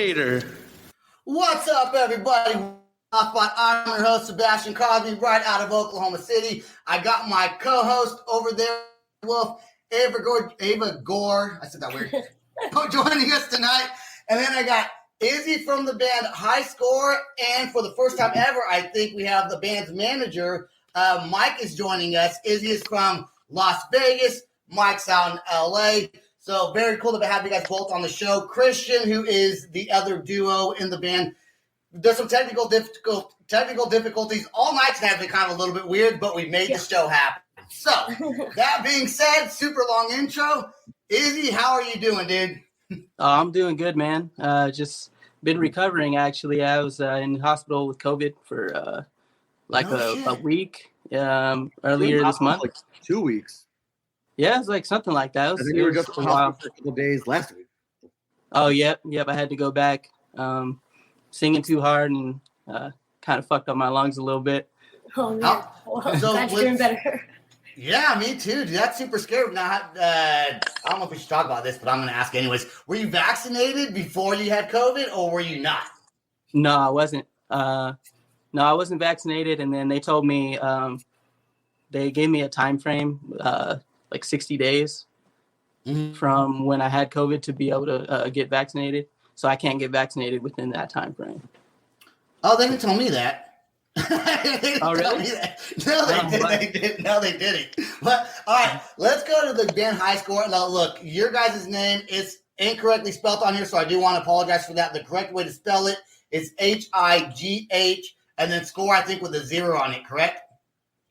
Terminator. What's up, everybody? I'm your host, Sebastian Cosby, right out of Oklahoma City. I got my co-host over there, Wolf, Ava Gore. I said that weird. Joining us tonight. And then I got Issy from the band Highscore. And for the first time ever, I think we have the band's manager, Mike, is joining us. Issy is from Las Vegas. Mike's out in LA. So very cool to have you guys both on the show. Christian, who is the other duo in the band. There's some technical difficulties. All night's have been kind of a little bit weird, but we made the show happen. So that being said, super long intro. Issy, how are you doing, dude? I'm doing good, man. Just been recovering, actually. I was in the hospital with COVID for a week earlier this month. Like 2 weeks. Yeah, it's like something like that. I think you were just for a couple days last week. Oh, yep. I had to go back singing too hard and kind of fucked up my lungs a little bit. Oh, man. So glad you're doing better. Yeah, me too. Dude, that's super scary. Now, I don't know if we should talk about this, but I'm going to ask anyways. Were you vaccinated before you had COVID, or were you not? No, I wasn't. I wasn't vaccinated, and then they told me they gave me a time frame, like 60 days from when I had COVID to be able to get vaccinated. So I can't get vaccinated within that time frame. Oh, they didn't tell me that. Oh, really? No, they didn't. But all right, let's go to the band Highscore. Now, look, your guys' name is incorrectly spelled on here, so I do want to apologize for that. The correct way to spell it is H-I-G-H, and then score, I think, with a 0 on it, correct?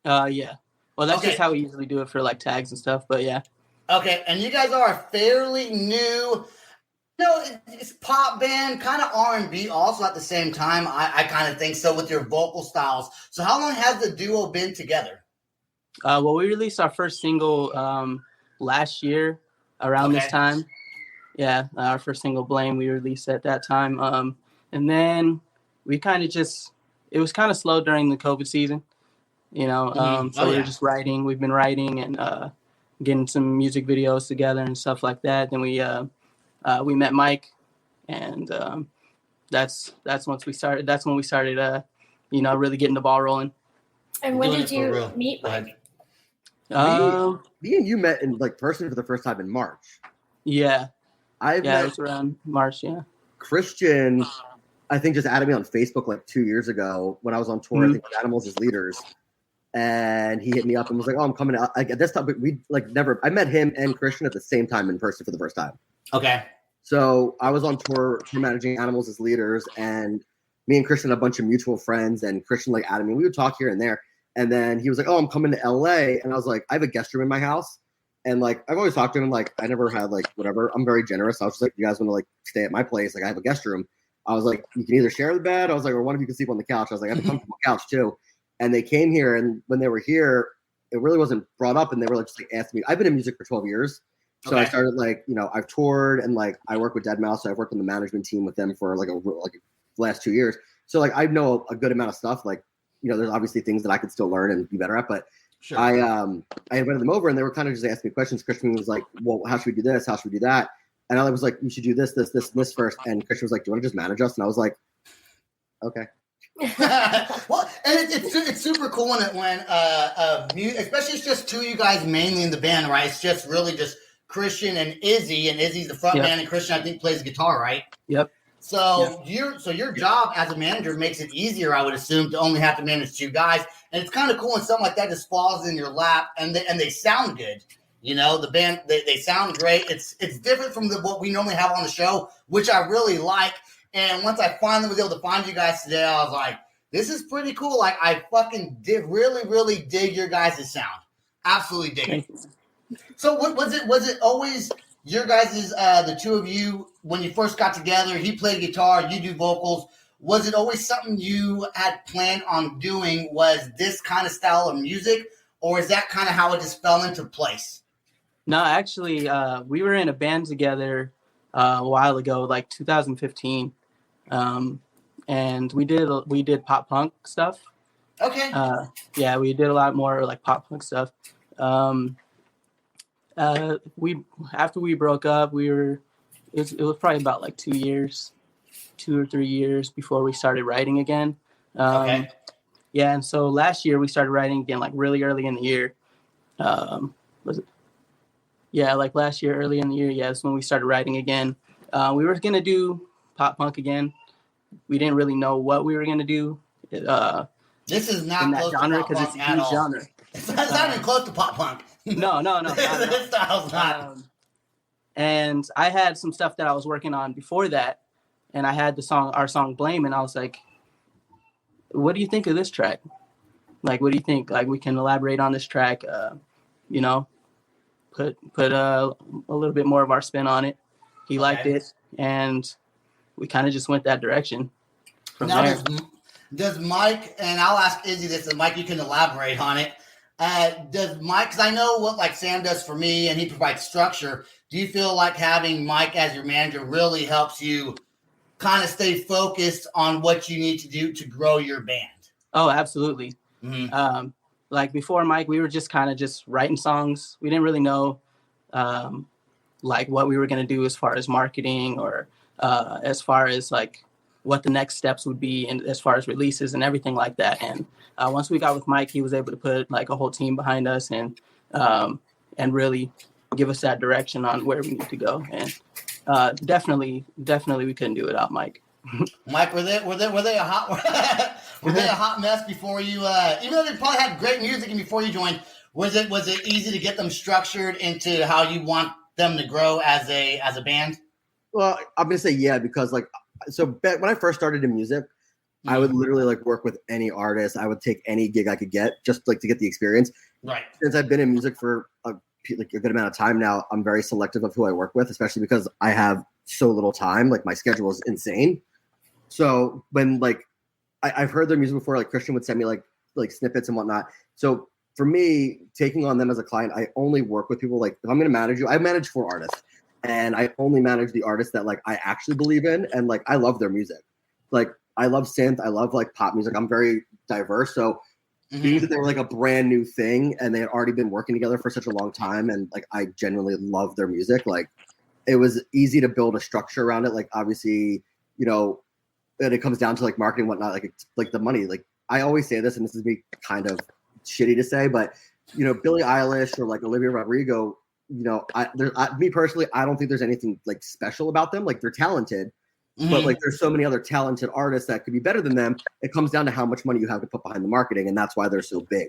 Yeah. Well, that's just how we usually do it for like tags and stuff, but yeah. Okay, and you guys are a fairly new, it's pop band, kind of R&B also at the same time, I kind of think so, with your vocal styles. So how long has the duo been together? Well, we released our first single last year around this time. Yeah, our first single, Blame, we released at that time. And then we kind of it was kind of slow during the COVID season. We were just writing. We've been writing and getting some music videos together and stuff like that. Then we met Mike, and that's when we started. That's when we started, really getting the ball rolling. And when did you meet Mike? Me and you met in person for the first time in March. Yeah. It was around March. Yeah. Christian, I think, just added me on Facebook like 2 years ago when I was on tour. I think with Animals as Leaders. And he hit me up and was like, "Oh, I'm coming out." At this time, we never. I met him and Christian at the same time in person for the first time. Okay. So I was on tour managing Animals as Leaders, and me and Christian had a bunch of mutual friends. And Christian added me. We would talk here and there. And then he was like, "Oh, I'm coming to LA," and I was like, "I have a guest room in my house." And I've always talked to him. I never had whatever. I'm very generous. I was just like, "You guys want to stay at my place? I have a guest room." I was like, "You can either share the bed." I was like, "Or one of you can sleep on the couch." I was like, "I have a comfortable couch too." And they came here, and when they were here, it really wasn't brought up, and they were just asking me. I've been in music for 12 years, so I started I've toured, and I work with Deadmau5, so I've worked on the management team with them for the last 2 years. So I know a good amount of stuff. There's obviously things that I could still learn and be better at, but sure. I invited them over, and they were kind of just asking me questions. Christian was like, "Well, how should we do this? How should we do that?" And I was like, "You should do this, this, this, and this first." And Christian was like, "Do you want to just manage us?" And I was like, "Okay." Well, and it's super cool when especially it's just two of you guys mainly in the band, right? It's just really just Christian and Issy, and Izzy's the front man, and Christian, I think, plays guitar, right? Yep. So your job as a manager makes it easier, I would assume, to only have to manage two guys. And it's kind of cool when something like that just falls in your lap, and they sound good. The band, they sound great. It's different from what we normally have on the show, which I really like. And once I finally was able to find you guys today, I was like, this is pretty cool. I fucking really, really dig your guys' sound. Absolutely dig it. So was it always your guys' the two of you, when you first got together, he played guitar, you do vocals. Was it always something you had planned on doing, was this kind of style of music, or is that kind of how it just fell into place? No, actually, we were in a band together a while ago, 2015. And we did pop punk stuff. Okay. We did a lot more pop punk stuff. After we broke up, it was probably about 2 years. 2 or 3 years before we started writing again. Okay. Yeah, and so last year we started writing again, like really early in the year. Was it? Yeah, like last year, early in the year, yeah, that's when we started writing again. We were gonna do pop punk again. We didn't really know what we were gonna do. This is not in that close genre to pop because it's punk a at huge all. genre. It's not even close to pop punk. No, not at all. This style's not. And I had some stuff that I was working on before that, and I had our song "Blame," and I was like, "What do you think of this track? Like, what do you think? Like, we can elaborate on this track. You know, put a little bit more of our spin on it." He liked it, and we kind of just went that direction from there. Does Mike, and I'll ask Izzy this, and Mike, you can elaborate on it. Does Mike, because I know what like Sam does for me, and he provides structure. Do you feel like having Mike as your manager really helps you kind of stay focused on what you need to do to grow your band? Oh, absolutely. Mm-hmm. Like before Mike, we were just kind of just writing songs. We didn't really know like what we were going to do as far as marketing or as far as like what the next steps would be and as far as releases and everything like that. And once we got with Mike, he was able to put like a whole team behind us and really give us that direction on where we need to go. And definitely we couldn't do it without Mike. Mike, were they a hot were they a hot mess before you? Even though they probably had great music and before you joined, was it easy to get them structured into how you want them to grow as a band? Well, I'm gonna say yeah, because like when I first started in music, I would literally like work with any artist. I would take any gig I could get just like to get the experience. Right. Since I've been in music for a good amount of time now, I'm very selective of who I work with, especially because I have so little time. Like my schedule is insane. So when like I've heard their music before, like Christian would send me like snippets and whatnot. So for me, taking on them as a client, I only work with people like if I'm going to manage you, I manage 4 artists. And I only manage the artists that like I actually believe in, and like I love their music. Like I love synth, I love like pop music. I'm very diverse, so being that they were like a brand new thing and they had already been working together for such a long time, and like I genuinely love their music. Like it was easy to build a structure around it. Like obviously, you know, and it comes down to like marketing and whatnot. Like it's like the money. Like I always say this, and this is me kind of shitty to say, but you know, Billie Eilish or like Olivia Rodrigo. You know, me personally, I don't think there's anything like special about them. Like they're talented, but like there's so many other talented artists that could be better than them. It comes down to how much money you have to put behind the marketing, and that's why they're so big.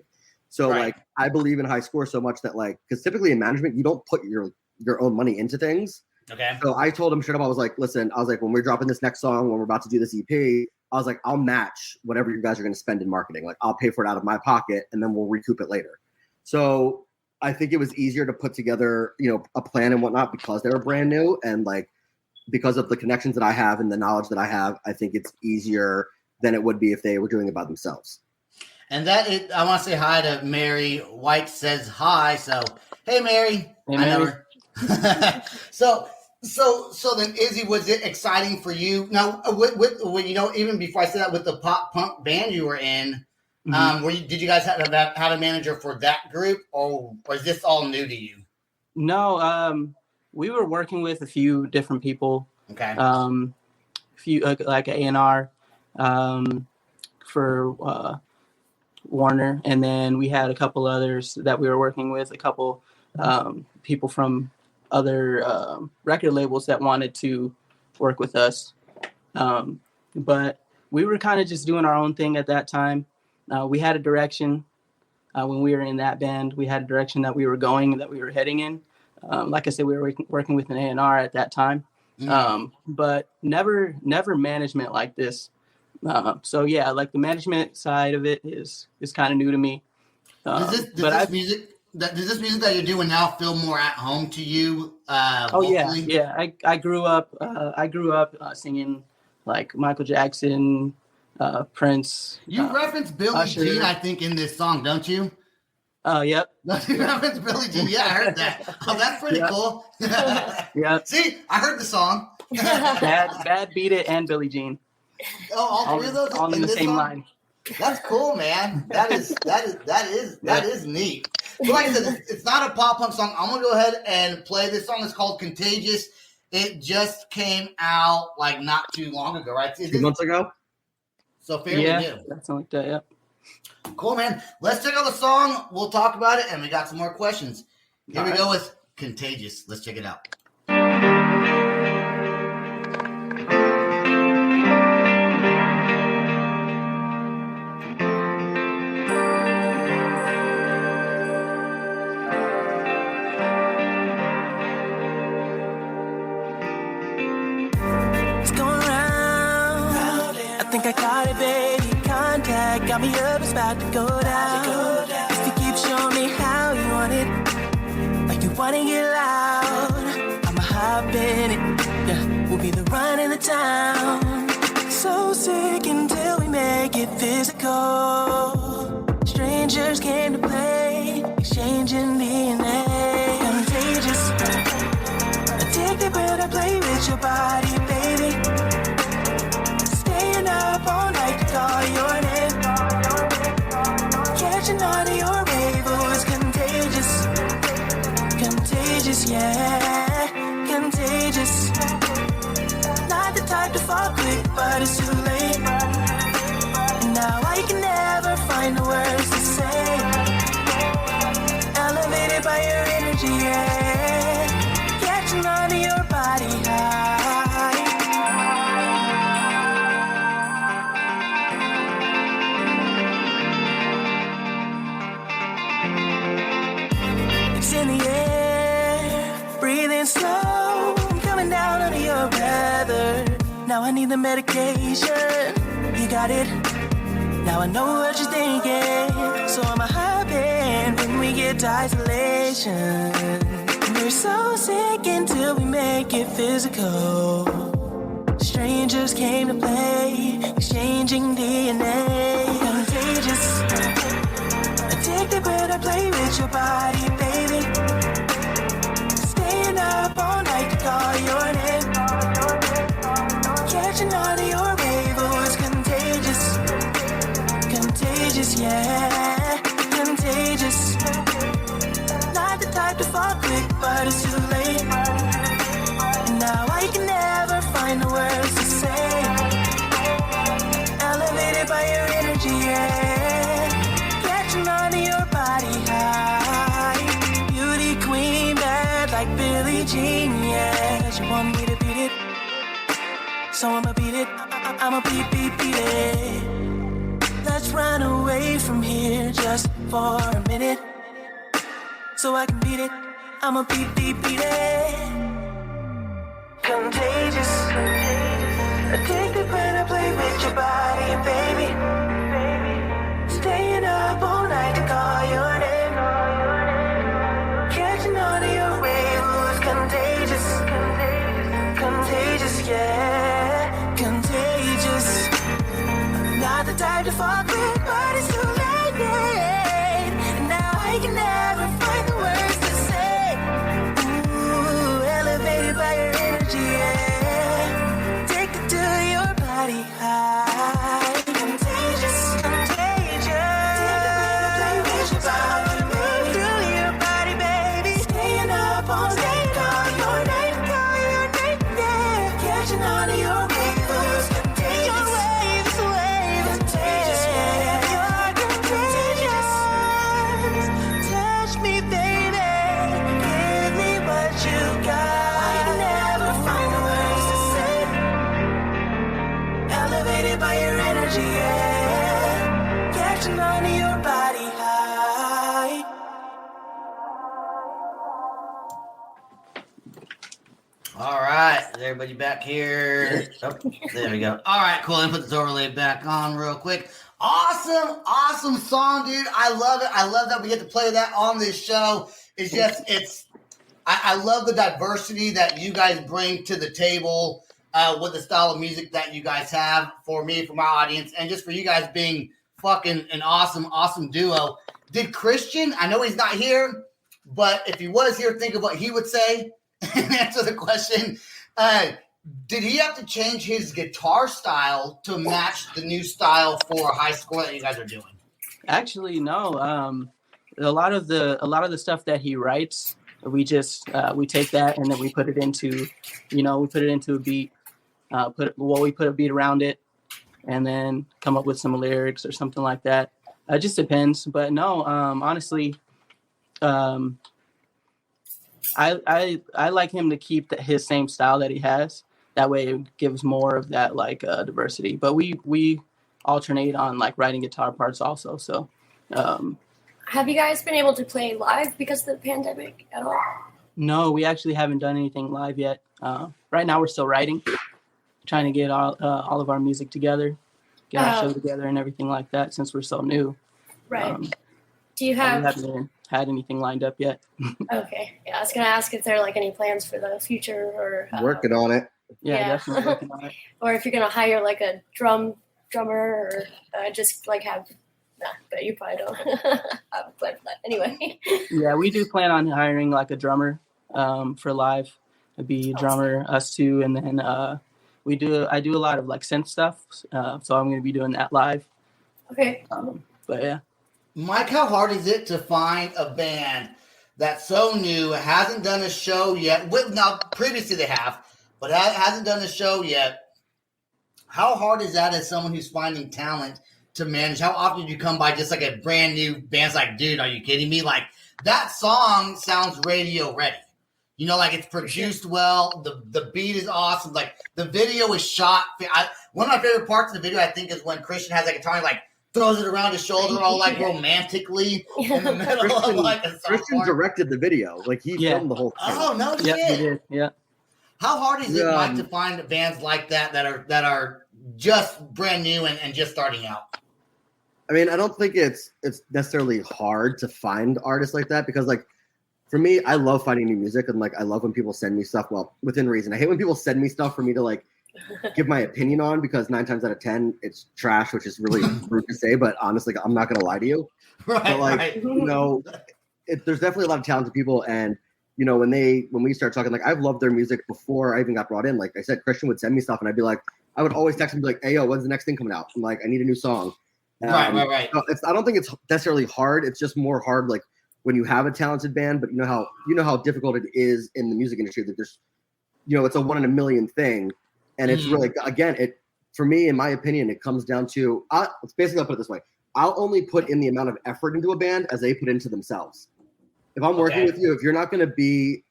So like I believe in Highscore so much that like because typically in management you don't put your own money into things. Okay. So I told him straight up, I was like, listen, when we're dropping this next song, when we're about to do this EP, I was like, I'll match whatever you guys are going to spend in marketing. Like I'll pay for it out of my pocket, and then we'll recoup it later. So I think it was easier to put together, you know, a plan and whatnot because they were brand new, and like because of the connections that I have and the knowledge that I have, I think it's easier than it would be if they were doing it by themselves. And I want to say hi to Mary. White says hi. So hey, Mary. Hey, I know Mary. her. So then, Izzy, was it exciting for you? Now, with you know, even before I said that, with the pop punk band you were in. Did you guys have a manager for that group, or was this all new to you? No, we were working with a few different people. Okay. Few like A&R for Warner, and then we had a couple others that we were working with. A couple people from other record labels that wanted to work with us, but we were kind of just doing our own thing at that time. We had a direction when we were in that band. We had a direction that we were going, that we were heading in. Like I said, we were working with an A&R at that time, but never management like this. So yeah, like the management side of it is kind of new to me. Does this music that you're doing now feel more at home to you? Vocally? Yeah. I grew up singing like Michael Jackson. Prince. You reference Billie Usher. Jean, I think, in this song, don't you? Yep. No, you reference Billie Jean. Yeah, I heard that. Oh, that's pretty cool. Yep. See, I heard the song. Bad Beat It and Billie Jean. Oh, all 3 of those all in the same line. That's cool, man. That is neat. So like I said, it's not a pop punk song. I'm gonna go ahead and play this song. It's called Contagious. It just came out like not too long ago, right? 2 months ago. So fairly new. Something like that. Yeah. Cool, man. Let's check out the song. We'll talk about it, and we got some more questions. Here we go with Contagious. Let's check it out. I got it, baby. Contact got me up, it's about to go down. If you keep showing me how you want it, like you want to get loud, I'ma hop in it. Yeah, we'll be the run in the town. So sick until we make it physical. Strangers came to play, exchanging DNA. Contagious, addicted when I play with your body, baby. Up all night to call your name. Catching on to your wave, oh, it's contagious. Contagious, yeah. Contagious. Not the type to fall quick, but it's too late. Now I can never find the words to say. Elevated by your energy, yeah. Catching on to your body high. In the air, breathing slow, coming down under your weather. Now I need the medication. You got it. Now I know what you're thinking. So I'ma hop in when we get to isolation. We're so sick until we make it physical. Strangers came to play, exchanging DNA. Contagious. Addicted when I play with your body, baby. Staying up all night to call your name. Catching on to your wave, oh, it's contagious. Contagious, yeah. Contagious. Not the type to fall quick, but it's too late. Now I can never find the words to say. Elevated by your energy, yeah. On your body high. Beauty queen, bad like Billie Jean, yeah. She want me to beat it, so I'ma beat it. I'ma beat it. Let's run away from here just for a minute, so I can beat it. I'ma beat it. Contagious. Addicted when I play with your body, baby. Staying up all night to call your name. Catching on to your wave, oh, it's contagious. Contagious, yeah. Contagious. Not the type to fall quick, but it's too late. Now I can never find the words to say. Ooh, elevated by your energy, yeah. Addicted to your body high. Contagious. By your energy, yeah. Catching on to your body high. All right, is everybody back here? Oh, there we go. All right, cool. Let me put this overlay back on real quick. Awesome song, dude. I love it. I love that we get to play that on this show. I love the diversity that you guys bring to the table. With the style of music that you guys have for me, for my audience, and just for you guys being fucking an awesome duo. Did Christian, I know he's not here, but if he was here, think of what he would say and answer the question. Did he have to change his guitar style to match the new style for Highscore that you guys are doing? Actually, no. A lot of the stuff that he writes, we just we take that and then we put it into, a beat. We put a beat around it, and then come up with some lyrics or something like that. It just depends. But no, honestly, I like him to keep his same style that he has. That way it gives more of that like diversity. But we alternate on like writing guitar parts also. So have you guys been able to play live because of the pandemic at all? No, we actually haven't done anything live yet. Right now we're still writing, trying to get all of our music together, get our show together and everything like that since we're so new. Right. Do you have... We haven't had anything lined up yet. Okay. Yeah, I was going to ask if there are like any plans for the future or... Working on it. Yeah, definitely working on it. Or if you're going to hire like a drummer or just like have... Nah, but you probably don't have a plan for that. Anyway. Yeah, we do plan on hiring like a drummer for live. It'd be a drummer, us two, and then I do a lot of like synth stuff. So I'm going to be doing that live. Okay. But yeah. Mike, how hard is it to find a band that's so new, hasn't done a show yet? Now, previously they have, but hasn't done a show yet. How hard is that as someone who's finding talent to manage? How often do you come by just like a brand new band's like, dude, are you kidding me? Like, that song sounds radio ready. Like it's produced well. The beat is awesome. Like the video is shot. One of my favorite parts of the video, I think, is when Christian has a guitar and like throws it around his shoulder all like romantically in the middle of like a song. Christian directed the video. Like he filmed the whole thing. Oh no shit! Yeah, he did. Yeah. How hard is it, Mike, to find bands like that are just brand new and just starting out? I mean, I don't think it's necessarily hard to find artists like that because like. For me, I love finding new music and like I love when people send me stuff. Well, within reason. I hate when people send me stuff for me to like give my opinion on because 9 times out of 10 it's trash, which is really rude to say. But honestly, I'm not gonna lie to you. Right, but like there's definitely a lot of talented people, and when we start talking, like I've loved their music before I even got brought in. Like I said, Christian would send me stuff, and I'd be like, I would always text him and be like, "Hey, yo, when's the next thing coming out?" I'm like, I need a new song. Right. I don't think it's necessarily hard. It's just more hard, like. When you have a talented band, but you know how difficult it is in the music industry that there's, it's a 1 in a million thing. And it's really, again, for me, in my opinion, it comes down to, basically, I'll put it this way. I'll only put in the amount of effort into a band as they put into themselves. If I'm working with you, if you're not going to be,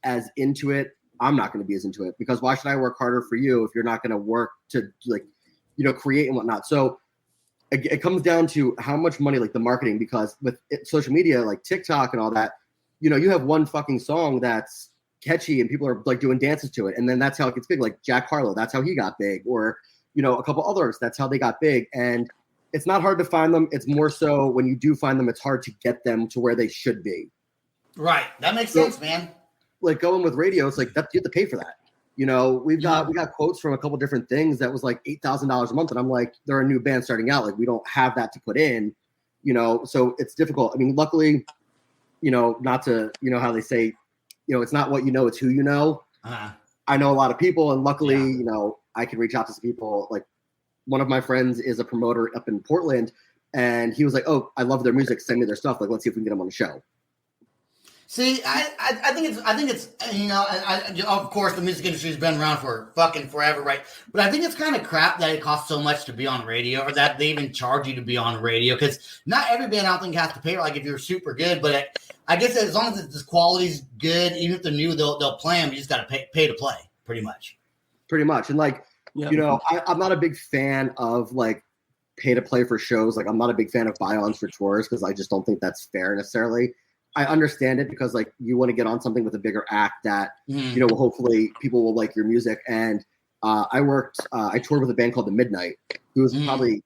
as into it, I'm not going to be as into it because why should I work harder for you if you're not going to work to like, create and whatnot. So, it comes down to how much money, like the marketing, because with social media, like TikTok and all that, you have one fucking song that's catchy and people are like doing dances to it. And then that's how it gets big. Like Jack Harlow, that's how he got big. Or, a couple others, that's how they got big. And it's not hard to find them. It's more so when you do find them, it's hard to get them to where they should be. Right. That makes sense, man. Like going with radio, it's like that you have to pay for that. We got quotes from a couple different things that was like $8,000 a month. And I'm like, they're a new band starting out. Like we don't have that to put in, so it's difficult. I mean, luckily, not to, how they say, it's not what you know, it's who you know. Uh-huh. I know a lot of people and luckily, I can reach out to some people. Like one of my friends is a promoter up in Portland and he was like, oh, I love their music. Send me their stuff. Like, let's see if we can get them on the show. See, I think it's of course the music industry has been around for fucking forever, right? But I think it's kind of crap that it costs so much to be on radio, or that they even charge you to be on radio, because not every band I don't think has to pay. Like if you're super good, but I guess as long as the quality's good, even if they're new, they'll play them. You just got to pay to play, pretty much. Pretty much, and like I'm not a big fan of like pay to play for shows. Like I'm not a big fan of buy-ons for tours because I just don't think that's fair necessarily. I understand it because like you want to get on something with a bigger act that, hopefully people will like your music. And I toured with a band called The Midnight, who was probably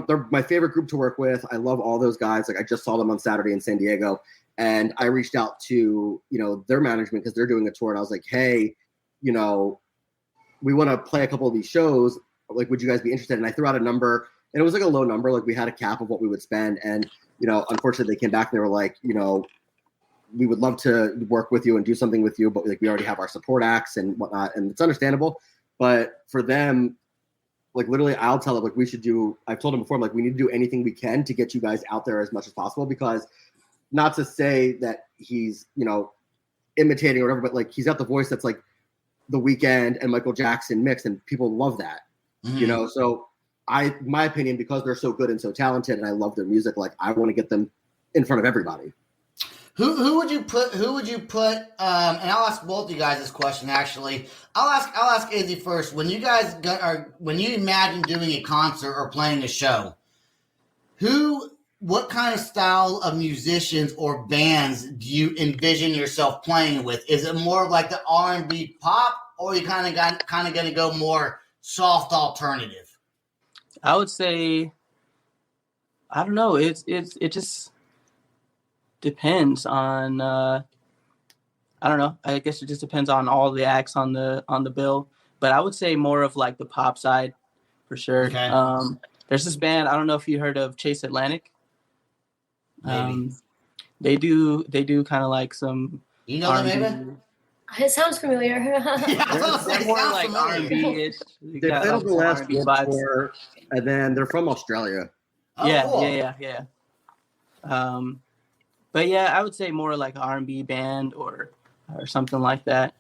they're my favorite group to work with. I love all those guys. Like I just saw them on Saturday in San Diego and I reached out to, their management because they're doing a tour. And I was like, hey, we want to play a couple of these shows. Like, would you guys be interested? And I threw out a number and it was like a low number. Like we had a cap of what we would spend. And unfortunately they came back and they were like, we would love to work with you and do something with you, but like we already have our support acts and whatnot. And it's understandable. But for them, like literally I'll tell them like I've told them before, like we need to do anything we can to get you guys out there as much as possible because not to say that he's, you know, imitating or whatever, but like he's got the voice that's like The Weeknd and Michael Jackson mixed, and people love that. You know, so my opinion, because they're so good and so talented, and I love their music, like I want to get them in front of everybody. Who would you put? And I'll ask both you guys this question. Actually, I'll ask Izzy first. When you guys when you imagine doing a concert or playing a show, what kind of style of musicians or bands do you envision yourself playing with? Is it more like the R&B pop, or you kind of going to go more soft alternative? I would say, I don't know. It just depends on. I don't know. I guess it just depends on all the acts on the bill. But I would say more of like the pop side, for sure. Okay. There's this band. I don't know if you heard of Chase Atlantic. Maybe. They do kind of like some. You know them, maybe? It sounds familiar. They're more like R&B-ish. They played on the last World Tour, and then they're from Australia. Oh, yeah, cool. yeah. But yeah, I would say more like an R&B band or something like that.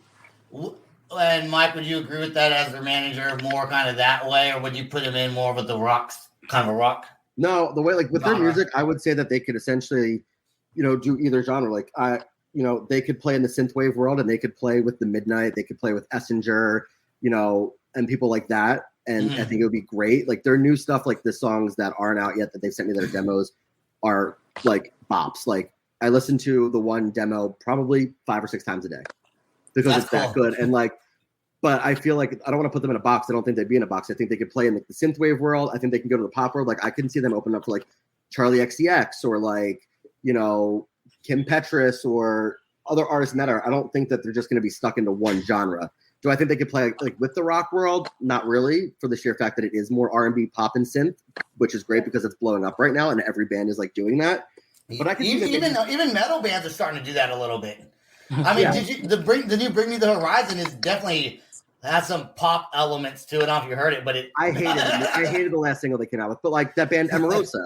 And Mike, would you agree with that as their manager, more kind of that way, or would you put him in more with the rocks, kind of a rock? No, the way like with their music, I would say that they could essentially, you know, do either genre. Like you know, they could play in the synthwave world, and they could play with the Midnight. They could play with Essinger, you know, and people like that. And I think it would be great. Like their new stuff, like the songs that aren't out yet that they've sent me their demos, are like bops. Like I listen to the one demo probably 5 or 6 times a day because it's that good. And like, but I feel like I don't want to put them in a box. I don't think they'd be in a box. I think they could play in like the synthwave world. I think they can go to the pop world. Like I couldn't see them open up for like Charlie XCX or like, you know, Kim Petras or other artists in that era. I don't think that they're just going to be stuck into one genre. Do I think they could play like with the rock world? Not really, for the sheer fact that it is more R&B, pop, and synth, which is great because it's blowing up right now, and every band is like doing that. But I can even metal bands are starting to do that a little bit. I mean, the new Bring Me the Horizon is definitely has some pop elements to it. I don't know if you heard it, but I hated the last single they came out with. But like that band Emerosa,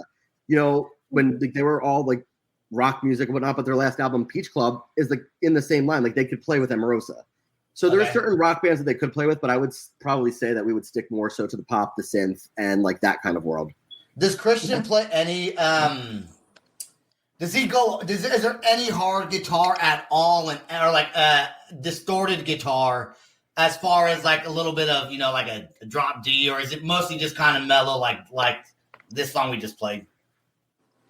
you know, when they were all like rock music and whatnot, but their last album Peach Club is like in the same line. Like they could play with Emerosa. So there are certain rock bands that they could play with, but I would probably say that we would stick more so to the pop, the synth, and like that kind of world. Does Christian play any? Is there any hard guitar at all, or like distorted guitar, as far as like a little bit of, you know, like a drop D, or is it mostly just kind of mellow, like this song we just played?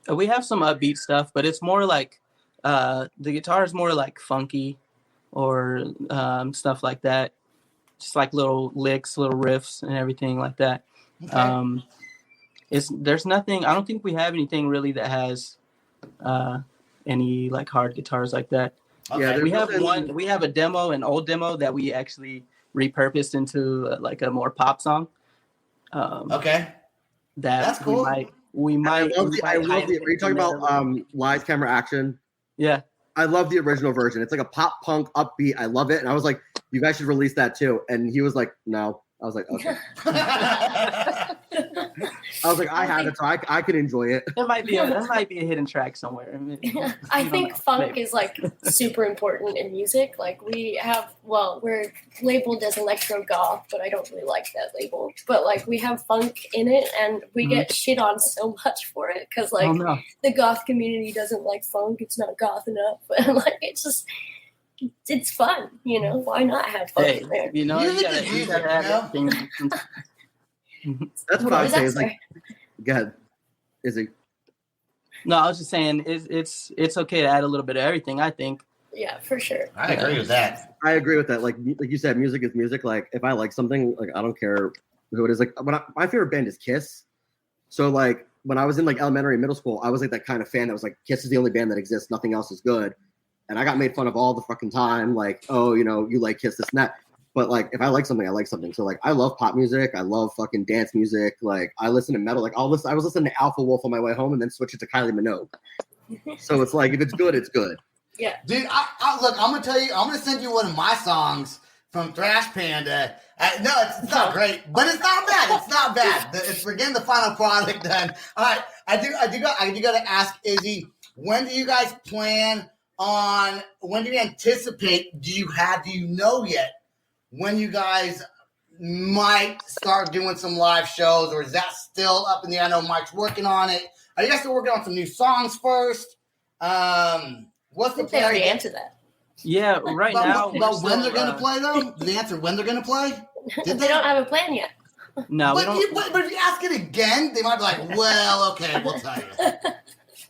We have some upbeat stuff, but it's more like the guitar is more like funky or stuff like that. Just like little licks, little riffs and everything like that. Okay. There's nothing, I don't think we have anything really that has any like hard guitars like that. Okay. Yeah, we have a demo, an old demo that we actually repurposed into like a more pop song. That's cool. We might. I love the. Are you talking about live camera action? Yeah. I love the original version. It's like a pop punk upbeat. I love it. And I was like, you guys should release that too. And he was like, no. I was like, okay. I was like, I have it, so I can enjoy it. That might be a hidden track somewhere. I think funk is like super important in music. Like we're labeled as electro goth, but I don't really like that label. But like we have funk in it, and we get shit on so much for it because like the goth community doesn't like funk. It's not goth enough, but like it's fun, you know. Why not have fun in there? You know, you gotta have things. That's what I was saying. Like, go ahead. Izzy. No, I was just saying it's okay to add a little bit of everything, I think. Yeah, for sure. I agree with that. I agree with that. Like you said, music is music. Like if I like something, like I don't care who it is. Like my favorite band is Kiss. So like when I was in like elementary and middle school, I was like that kind of fan that was like, Kiss is the only band that exists. Nothing else is good. And I got made fun of all the fucking time. Like, oh, you know, you like Kiss, this and that. But like, if I like something, I like something. So like, I love pop music. I love fucking dance music. Like, I listen to metal. Like, I was listening to Alpha Wolf on my way home, and then switch it to Kylie Minogue. So it's like, if it's good, it's good. Yeah, dude. Look, I'm gonna tell you. I'm gonna send you one of my songs from Thrash Panda. No, it's not great, but it's not bad. It's not bad. We're getting the final product done. All right, I do got to ask Izzy. when do you guys plan on? When do you anticipate? Do you know yet when you guys might start doing some live shows, or is that still up in the air? I know Mike's working on it. Are you guys still working on some new songs first? What's the They plan? already answered that. Yeah, right now. But when they're going to play, though? Did they answer when they're going to play? Did They don't have a plan yet. No, we don't. But if you ask it again, they might be like, well, okay, we'll tell you.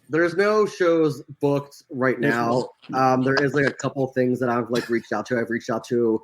There's no shows booked right now. There is like a couple of things that I've like reached out to. I've reached out to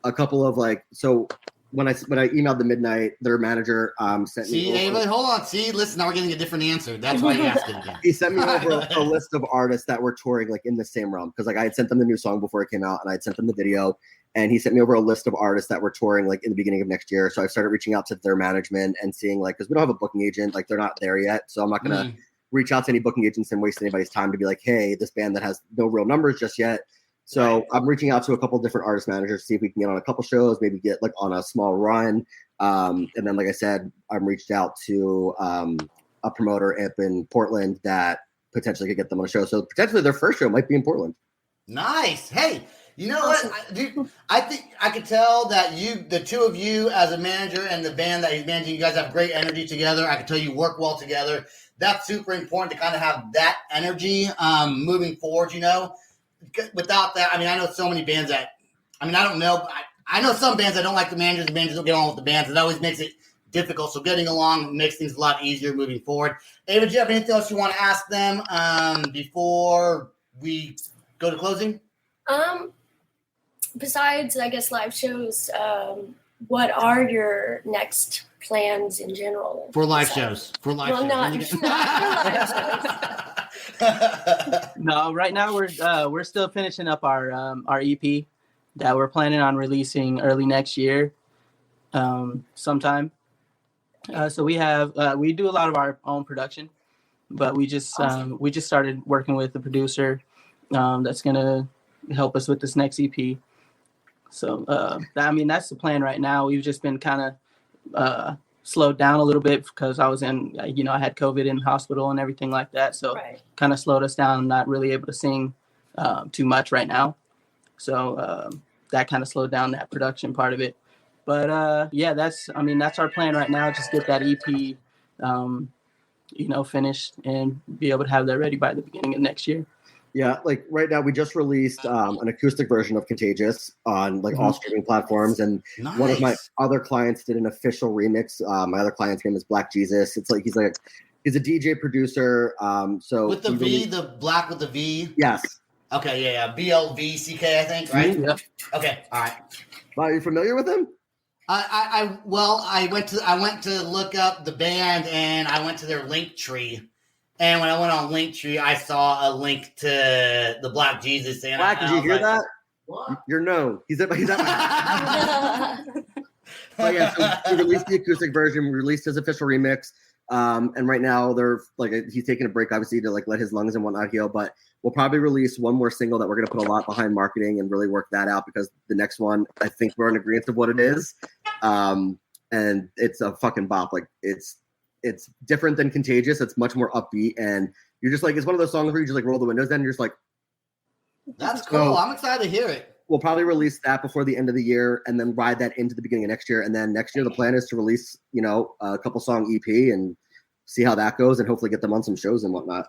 a couple of like, so when I emailed the Midnight, their manager sent me. See, Ava, hold on. See, listen, now we're getting a different answer. That's why you asked it again. He sent me over a list of artists that were touring like in the same realm, because like I had sent them the new song before it came out, and I had sent them the video, and he sent me over a list of artists that were touring like in the beginning of next year. So I started reaching out to their management and seeing like, because we don't have a booking agent, like they're not there yet, so I'm not gonna reach out to any booking agents and waste anybody's time to be like, hey, this band that has no real numbers just yet. So right. I'm reaching out to a couple of different artist managers to see if we can get on a couple shows, maybe get like on a small run. And then, like I said, I'm reached out to a promoter up in Portland that potentially could get them on a show. So potentially their first show might be in Portland. Nice. Hey, you know what? I think I could tell that the two of you as a manager and the band that he's managing, you guys have great energy together. I can tell you work well together. That's super important to kind of have that energy moving forward, you know. Without that, I mean, I know so many bands that, I mean, I don't know. I know some bands that don't like the managers don't get along with the bands. And that always makes it difficult. So getting along makes things a lot easier moving forward. Ava, do you have anything else you want to ask them before we go to closing? Besides, I guess, live shows, what are your next plans in general? For live shows. For live shows. Not for live shows. No, right now we're still finishing up our EP that we're planning on releasing early next year, sometime. So we do a lot of our own production, but we just started working with the producer that's gonna help us with this next EP. So that's the plan right now. We've just been kind of slowed down a little bit because I was I had COVID in hospital and everything like that. So kind of slowed us down. I'm not really able to sing too much right now. So that kind of slowed down that production part of it. But that's our plan right now. Just get that EP, finished and be able to have that ready by the beginning of next year. Yeah, like right now we just released an acoustic version of Contagious on like all streaming platforms, and one of my other clients did an official remix. My other client's name is Black Jesus. It's like he's a DJ producer. So with the V, the black with the V. Yes. Okay, yeah. BLVCK, I think, right? Yeah. Okay, all right. Are you familiar with him? I went to look up the band, and I went to their link tree. And when I went on Linktree, I saw a link to the Black Jesus. And Black, did you hear that? What? You're known. He's at my But yeah, so we released the acoustic version. We released his official remix. And right now they're like he's taking a break, obviously, to like let his lungs and whatnot heal. But we'll probably release one more single that we're gonna put a lot behind marketing and really work that out, because the next one, I think we're in agreement of what it is. And it's a fucking bop. Like it's different than Contagious. It's much more upbeat, and you're just like, it's one of those songs where you just like roll the windows down and you're just like, that's cool. I'm excited to hear it. We'll probably release that before the end of the year and then ride that into the beginning of next year. And then next year, the plan is to release, a couple song EP and see how that goes, and hopefully get them on some shows and whatnot.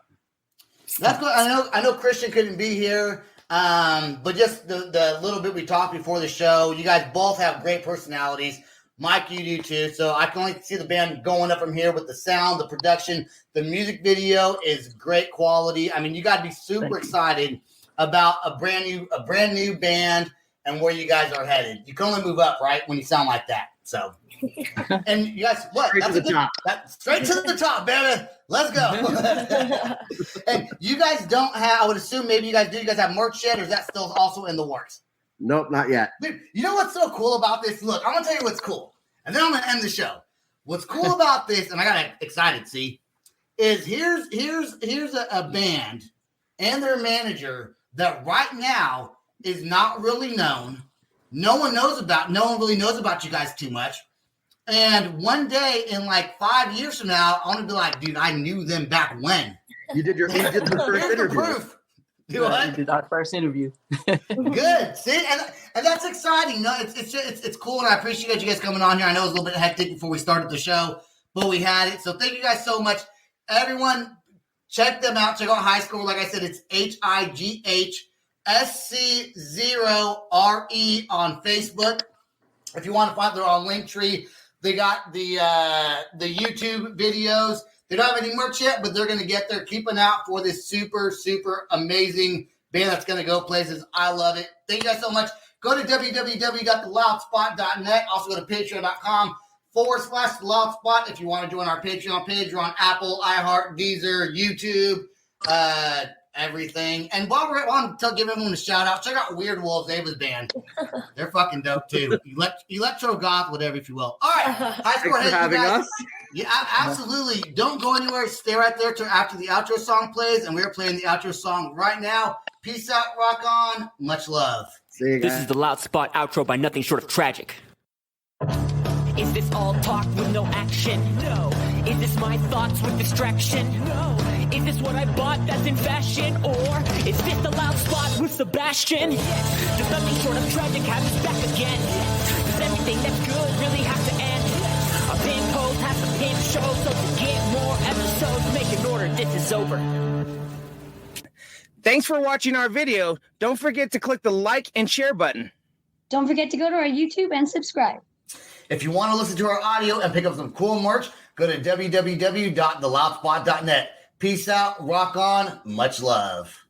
That's good. I know Christian couldn't be here, but just the little bit we talked before the show, you guys both have great personalities. Mike, you do too. So I can only see the band going up from here with the sound, the production. The music video is great quality. I mean, you got to be super excited about a brand new band and where you guys are headed. You can only move up, right, when you sound like that. So, and you guys, what? Straight to the top. Straight to the top, baby. Let's go. And you guys don't have, I would assume maybe you guys do. You guys have merch yet, or is that still also in the works? Nope, not yet. Dude, you know what's so cool about this? Look, I'm going to tell you what's cool, and then I'm going to end the show. What's cool about this, and I got excited, see, is here's a band and their manager that right now is not really known. No one really knows about you guys too much. And one day, in like 5 years from now, I want to be like, dude, I knew them back when. You did the first Here's the interview. proof. We did our first interview. Good. See, and that's exciting. No, it's cool, and I appreciate you guys coming on here. I know it was a little bit hectic before we started the show, but we had it. So thank you guys so much. Everyone, check them out. Check out Highscore. Like I said, it's HIGHSC0RE on Facebook. If you want to find, they're on Linktree. They got the YouTube videos. They don't have any merch yet, but they're going to get there. Keep an eye out for this super, super amazing band that's going to go places. I love it. Thank you guys so much. Go to www.theloudspot.net. Also go to patreon.com/theloudspot if you want to join our Patreon page. We're on Apple, iHeart, Deezer, YouTube, everything. And while we're on, give everyone a shout out. Check out Weird Wolves, Ava's band. They're fucking dope too. Electro goth, whatever, if you will. All right, Highscore, Thanks for having us. Yeah, absolutely. Don't go anywhere. Stay right there till after the outro song plays, and we're playing the outro song right now. Peace out, rock on, much love. See you guys. This is the Loud Spot outro by Nothing Short of Tragic. Is this all talk with no action? No. Is this my thoughts with distraction? No. Is this what I bought that's in fashion? Or is this the Loud Spot with Sebastian? Yes. Does Nothing Short of Tragic have us back again? Yes. Does everything that's good really have to end? Our pin code has a pin show, so to get more episodes, make an order, this is over. Thanks for watching our video. Don't forget to click the like and share button. Don't forget to go to our YouTube and subscribe. If you want to listen to our audio and pick up some cool merch, go to www.theloudspot.net. Peace out, rock on, much love.